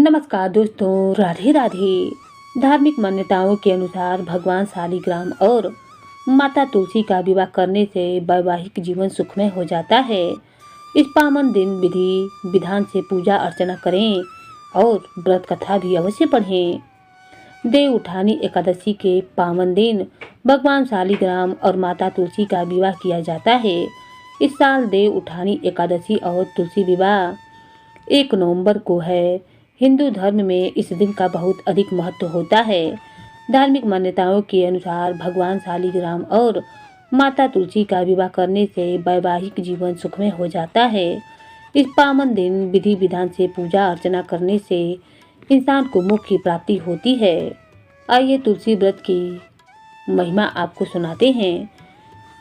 नमस्कार दोस्तों, राधे राधे। धार्मिक मान्यताओं के अनुसार भगवान शालिग्राम और माता तुलसी का विवाह करने से वैवाहिक जीवन सुखमय हो जाता है। इस पावन दिन विधि विधान से पूजा अर्चना करें और व्रत कथा भी अवश्य पढ़ें। देव उठानी एकादशी के पावन दिन भगवान शालिग्राम और माता तुलसी का विवाह किया जाता है। इस साल देव उठानी एकादशी और तुलसी विवाह 1 नवंबर को है। हिंदू धर्म में इस दिन का बहुत अधिक महत्व होता है। धार्मिक मान्यताओं के अनुसार भगवान शालिग्राम और माता तुलसी का विवाह करने से वैवाहिक जीवन सुखमय हो जाता है। इस पावन दिन विधि विधान से पूजा अर्चना करने से इंसान को मोक्ष की प्राप्ति होती है। आइए तुलसी व्रत की महिमा आपको सुनाते हैं।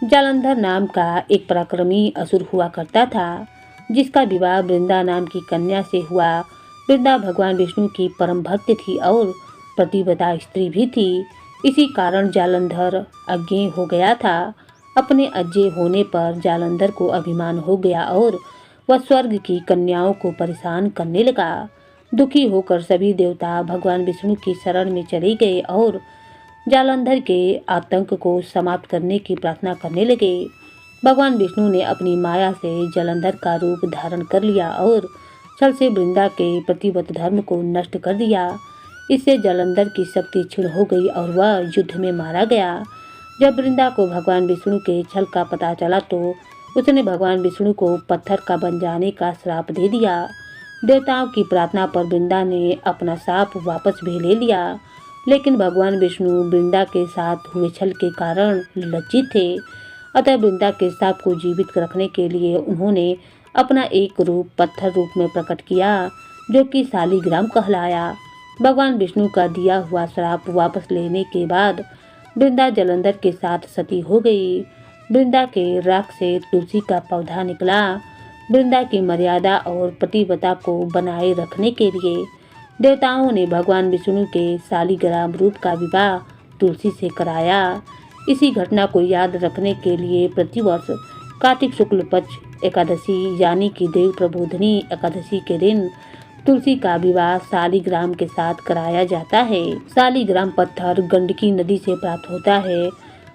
जालंधर नाम का एक पराक्रमी असुर हुआ करता था, जिसका विवाह वृंदा नाम की कन्या से हुआ। वृंदा भगवान विष्णु की परम भक्त थी और प्रतिव्रता स्त्री भी थी। इसी कारण जालंधर अज्ञेय हो गया था। अपने अज्ञेय होने पर जालंधर को अभिमान हो गया और वह स्वर्ग की कन्याओं को परेशान करने लगा। दुखी होकर सभी देवता भगवान विष्णु की शरण में चले गए और जालंधर के आतंक को समाप्त करने की प्रार्थना करने लगे। भगवान विष्णु ने अपनी माया से जालंधर का रूप धारण कर लिया और छल से वृंदा के प्रतिव्रत धर्म को नष्ट कर दिया। इससे जालंधर की शक्ति क्षीण हो गई और वह युद्ध में मारा गया। जब वृंदा को भगवान विष्णु के छल का पता चला तो उसने भगवान विष्णु को पत्थर का बन जाने का श्राप दे दिया। देवताओं की प्रार्थना पर वृंदा ने अपना श्राप वापस भी ले लिया, लेकिन भगवान विष्णु वृंदा के साथ हुए छल के कारण लज्जित थे। अतः वृंदा के श्राप को जीवित रखने के लिए उन्होंने अपना एक रूप पत्थर रूप में प्रकट किया, जो कि शालिग्राम कहलाया। भगवान विष्णु का दिया हुआ श्राप वापस लेने के बाद वृंदा जालंधर के साथ सती हो गई। वृंदा के राख से तुलसी का पौधा निकला। वृंदा की मर्यादा और प्रतिव्रता को बनाए रखने के लिए देवताओं ने भगवान विष्णु के शालिग्राम रूप का विवाह तुलसी से कराया। इसी घटना को याद रखने के लिए प्रतिवर्ष कार्तिक शुक्ल पक्ष एकादशी यानी कि देव प्रबोधनी एकादशी के दिन तुलसी का विवाह शालिग्राम के साथ कराया जाता है। शालिग्राम पत्थर गंडकी नदी से प्राप्त होता है।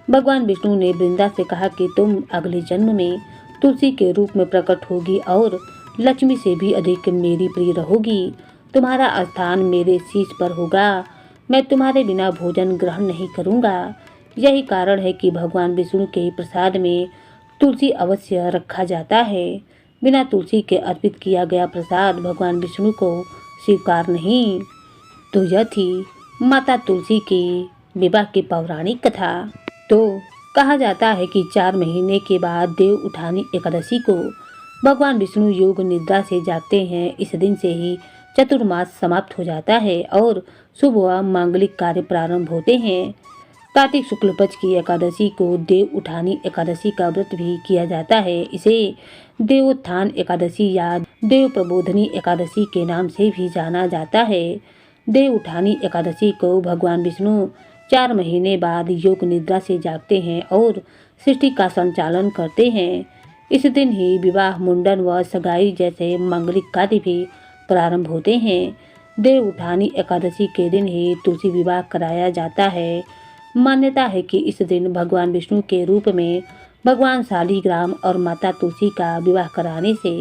भगवान विष्णु ने वृंदा से कहा कि तुम अगले जन्म में तुलसी के रूप में प्रकट होगी और लक्ष्मी से भी अधिक मेरी प्रिय रहोगी। तुम्हारा स्थान मेरे शीश पर होगा। मैं तुम्हारे बिना भोजन ग्रहण नहीं करूँगा। यही कारण है कि भगवान विष्णु के प्रसाद में तुलसी अवश्य रखा जाता है। बिना तुलसी के अर्पित किया गया प्रसाद भगवान विष्णु को स्वीकार नहीं। तो यह थी माता तुलसी की विवाह की पौराणिक कथा। तो कहा जाता है कि 4 महीने के बाद देव उठानी एकादशी को भगवान विष्णु योग निद्रा से जागते हैं। इस दिन से ही चतुर्मास समाप्त हो जाता है और शुभ व मांगलिक कार्य प्रारंभ होते हैं। कार्तिक शुक्ल पक्ष की एकादशी को देव उठानी एकादशी का व्रत भी किया जाता है। इसे देवोत्थान एकादशी या देव प्रबोधनी एकादशी के नाम से भी जाना जाता है। देव उठानी एकादशी को भगवान विष्णु 4 महीने बाद योग निद्रा से जागते हैं और सृष्टि का संचालन करते हैं। इस दिन ही विवाह, मुंडन व सगाई जैसे मांगलिक कार्य भी प्रारंभ होते हैं। देव उठानी एकादशी के दिन ही तुलसी विवाह कराया जाता है। मान्यता है कि इस दिन भगवान विष्णु के रूप में भगवान शालिग्राम और माता तुलसी का विवाह कराने से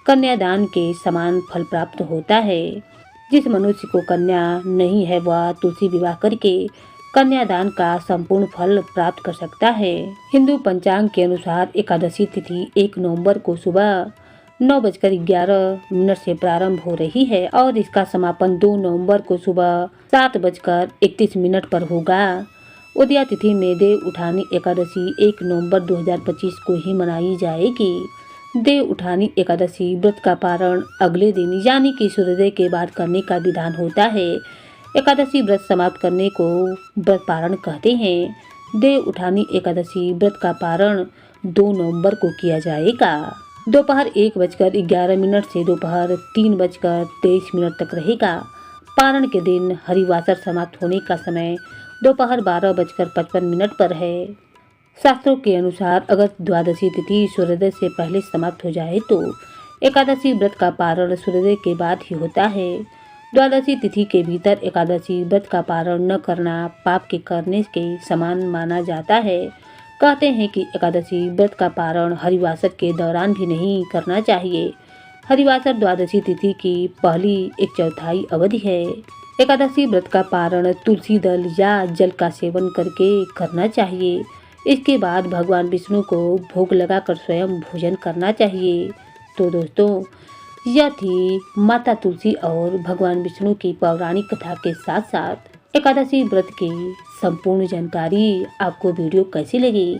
कन्यादान के समान फल प्राप्त होता है। जिस मनुष्य को कन्या नहीं है वह तुलसी विवाह करके कन्यादान का संपूर्ण फल प्राप्त कर सकता है। हिंदू पंचांग के अनुसार एकादशी तिथि 1 नवंबर को सुबह 9:11 से प्रारंभ हो रही है और इसका समापन 2 नवंबर को सुबह 7:31 पर होगा। उदया तिथि में देव उठानी एकादशी 1 नवंबर 2025 को ही मनाई जाएगी। देव उठानी एकादशी व्रत का पारण अगले दिन यानी कि सूर्योदय के बाद करने का विधान होता है। एकादशी व्रत समाप्त करने को व्रत पारण कहते हैं। देव उठानी एकादशी व्रत का पारण 2 नवंबर को किया जाएगा। दोपहर 1:11 से दोपहर 3:23 तक रहेगा। पारण के दिन हरिवासर समाप्त होने का समय दोपहर 12:55 पर है। शास्त्रों के अनुसार अगर द्वादशी तिथि सूर्योदय से पहले समाप्त हो जाए तो एकादशी व्रत का पारण सूर्योदय के बाद ही होता है। द्वादशी तिथि के भीतर एकादशी व्रत का पारण न करना पाप के करने के समान माना जाता है। कहते हैं कि एकादशी व्रत का पारण हरिवासर के दौरान भी नहीं करना चाहिए। हरिवासर द्वादशी तिथि की पहली 1/4 अवधि है। एकादशी व्रत का पारण तुलसी दल या जल का सेवन करके करना चाहिए। इसके बाद भगवान विष्णु को भोग लगाकर स्वयं भोजन करना चाहिए। तो दोस्तों, यह थी माता तुलसी और भगवान विष्णु की पौराणिक कथा के साथ साथ एकादशी व्रत की संपूर्ण जानकारी। आपको वीडियो कैसी लगी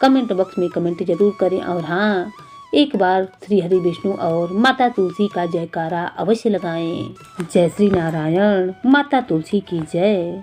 कमेंट बॉक्स में कमेंट जरूर करें और हाँ, एक बार श्री हरि विष्णु और माता तुलसी का जयकारा अवश्य लगाएं। जय श्री नारायण। माता तुलसी की जय।